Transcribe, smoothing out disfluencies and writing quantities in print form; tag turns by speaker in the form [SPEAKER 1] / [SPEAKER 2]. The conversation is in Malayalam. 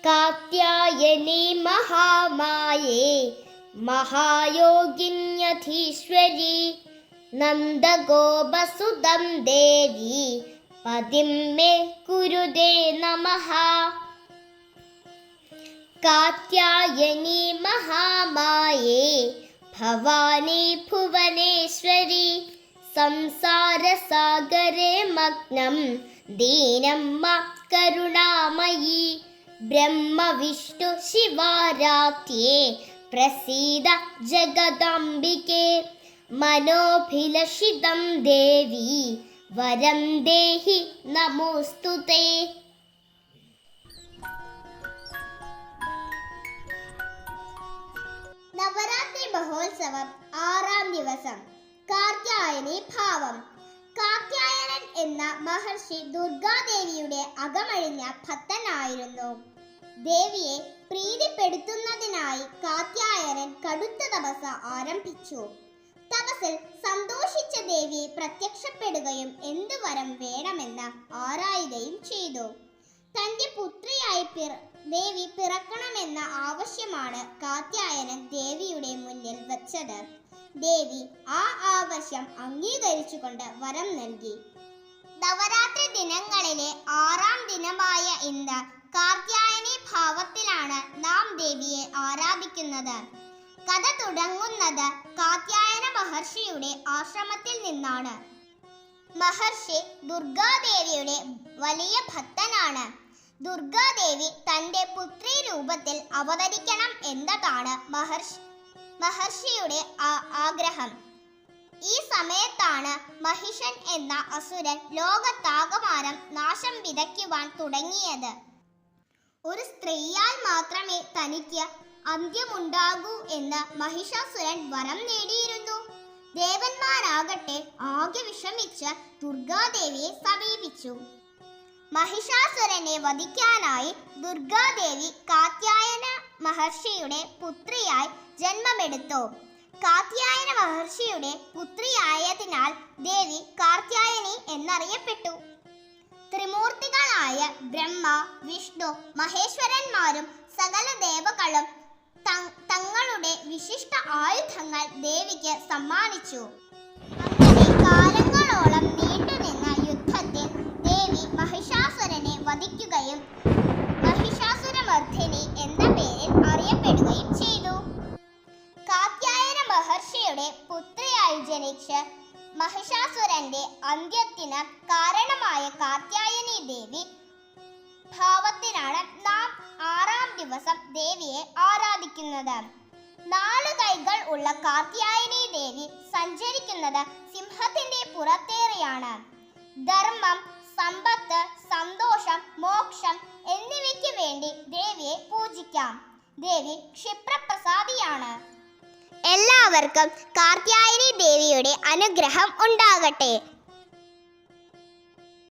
[SPEAKER 1] കാത്യായനി മഹാമായേ മഹായോഗിന്യധീശ്വരി നന്ദഗോപസുതം ദേവി പതിം മേ കുരുദേ നമഃ. കാത്യായനി മഹാമായേ ഭവാനി ഭുവനേശ്വരി സംസാരസാഗരേ മഗ്നം ദീനം മാ കരുണാമയി. ബ്രഹ്മവിഷ്ണു ശിവാരാധ്യേ പ്രസീദ ജഗദംബികേ മനോഭിലഷിതം ദേവി വരം ദേഹി നമോസ്തുതേ. നവരാത്രി മഹോത്സവം 6ാം ദിവസം. കാർത്യായനി ഭാവം. കാർത്യായനൻ എന്ന മഹർഷി ദുർഗാദേവിയുടെ അകമഴിഞ്ഞ ഭക്തനായിരുന്നു. ദേവിയെ പ്രീതിപ്പെടുത്തുന്നതിനായി കാർത്യായനൻ കടുത്ത തപസ് ആരംഭിച്ചു. തപസ്സിൽ സന്തോഷിച്ച ദേവി പ്രത്യക്ഷപ്പെടുകയും എന്തു വരം വേണമെന്ന് ആരായുകയും ചെയ്തു. തന്റെ പുത്രിയായി ദേവി പിറക്കണമെന്ന ആവശ്യമാണ് കാർത്യായനൻ ദേവിയുടെ മുന്നിൽ വച്ചത്. ദേവി ആ ആവശ്യം അംഗീകരിച്ചുകൊണ്ട് വരം നൽകി. നവരാത്രി ദിനങ്ങളിലെ 6ാം ദിനമായ ഇന്ന് കാർത്യായനി ഭാവത്തിലാണ് നാം ദേവിയെ ആരാധിക്കുന്നത്. കഥ തുടങ്ങുന്നത് കാർത്യായന മഹർഷിയുടെ ആശ്രമത്തിൽ നിന്നാണ്. മഹർഷി ദുർഗാദേവിയുടെ വലിയ ഭക്തനാണ്. ദുർഗാദേവി തന്റെ പുത്രി രൂപത്തിൽ അവതരിക്കണം എന്നതാണ് മഹർഷിയുടെ ആഗ്രഹം. ഈ സമയത്താണ് മഹിഷൻ എന്ന അസുരൻ ലോകത്താകമാനം നാശം വിതയ്ക്കുവാൻ തുടങ്ങിയത്. ഒരു സ്ത്രീയാൽ മാത്രമേ തനിക്ക് അന്ത്യമുണ്ടാകൂ എന്ന് മഹിഷാസുരൻ വരം നേടിയിരുന്നു. ദേവന്മാരാകട്ടെ ആകെ വിഷമിച്ച് ദുർഗാദേവിയെ സമീപിച്ചു. മഹിഷാസുരനെ വധിക്കാനായി ദുർഗാദേവി കാർത്യായന മഹർഷിയുടെ പുത്രിയായി ജന്മമെടുത്തു. കാർത്യായന മഹർഷിയുടെ പുത്രിയായതിനാൽ ദേവി കാർത്യായനി എന്നറിയപ്പെട്ടു. ത്രിമൂർത്തികളായ ബ്രഹ്മ, വിഷ്ണു, മഹേശ്വരന്മാരും സകല ദേവകളും തങ്ങളുടെ വിശിഷ്ട ആയുധങ്ങൾ ദേവിക്ക് സമ്മാനിച്ചു. അങ്ങനെ കാലങ്ങളോളം നീണ്ടുനിന്ന യുദ്ധത്തിൽ ദേവി മഹിഷാസുരനെ വധിക്കുകയും മഹിഷാസുരമർദ്ദിനി എന്ന പേരിൽ അറിയപ്പെടുകയും ചെയ്തു. കാർത്യായന മഹർഷിയുടെ പുത്രിയായി ജനിച്ച് മഹിഷാസുരന്റെ അന്ത്യത്തിന് കാരണമായ കാർത്യായനി ദേവി ഭാവത്തിനാണ് നാം 6ാം ദിവസം ദേവിയെ ആരാധിക്കുന്നത്. 4 കൈകൾ ഉള്ള കാർത്യായനി ദേവി സഞ്ചരിക്കുന്നത് സിംഹത്തിന്റെ പുറത്തേറിയാണ്. ധർമ്മം, സമ്പത്ത്, സന്തോഷം, മോക്ഷം എന്നിവയ്ക്ക് വേണ്ടി ദേവിയെ പൂജിക്കാം. ദേവി ക്ഷിപ്രപ്രസാദിയാണ്. എല്ലാവർക്കും കാർത്യായനി ദേവിയുടെ അനുഗ്രഹം ഉണ്ടാകട്ടെ.